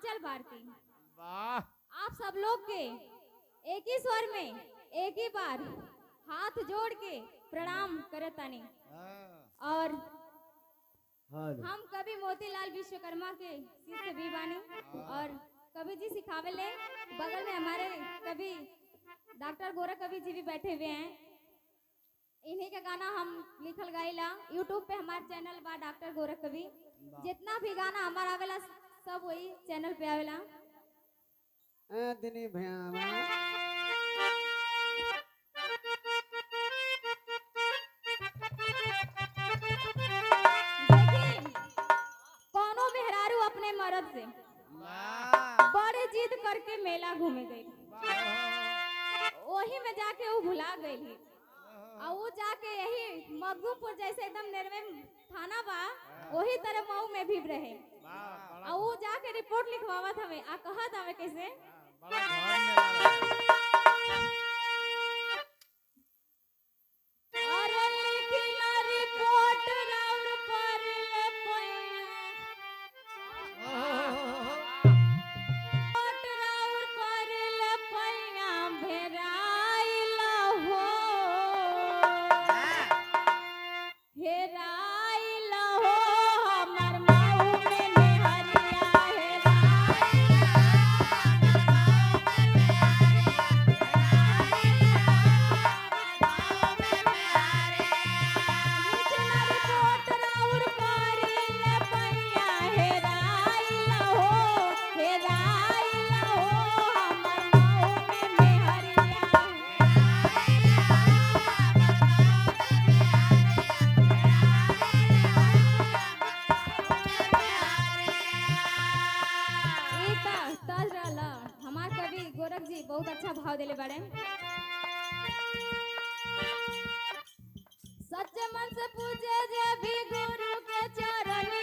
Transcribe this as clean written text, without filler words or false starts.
आंचल भारती वाह आप सब लोग के एक ही स्वर में एक ही बार हाथ जोड़ के प्रणाम करे तानी। और हम कभी मोतीलाल विश्वकर्मा के शिष्य भी बानी और कवि जी सिखावे ले बगल में हमारे कवि डॉक्टर गोरख कवि जी भी बैठे हुए हैं। इन्हीं का गाना हम लिखल गाइला यूट्यूब पे हमारे चैनल बा डॉक्टर गोरख कवि। जितना भी गाना हमारा आवेला सब वही चैनल पे आवेला। दिनी भैया कौनो मेहरारू अपने मर्द से बड़े जिद करके मेला घूमे गई। वही में जाके वो भुला गई और वो जाके यही मखदूमपुर जैसे एकदम निर्मय थाना बा वही तरह मऊ में भी रहे और वो जाके रिपोर्ट लिखवावत हमें आ कहत हमें कैसे अरे लिखिला रिपोर्ट राउर पर ले राउर पर ले पैया भेराइला हो हेराइला हो हमर मऊ में मेहरिया हेराइला लिखिला रिपोर्ट राउर पर ले पैया हेराइला हो हेराइला हो हमर मऊ में मेहरिया हमार कवि गोरख जी बहुत अच्छा भाव देले बाड़े। सच्चे मन से पूजे जे भी गुरु के चरणी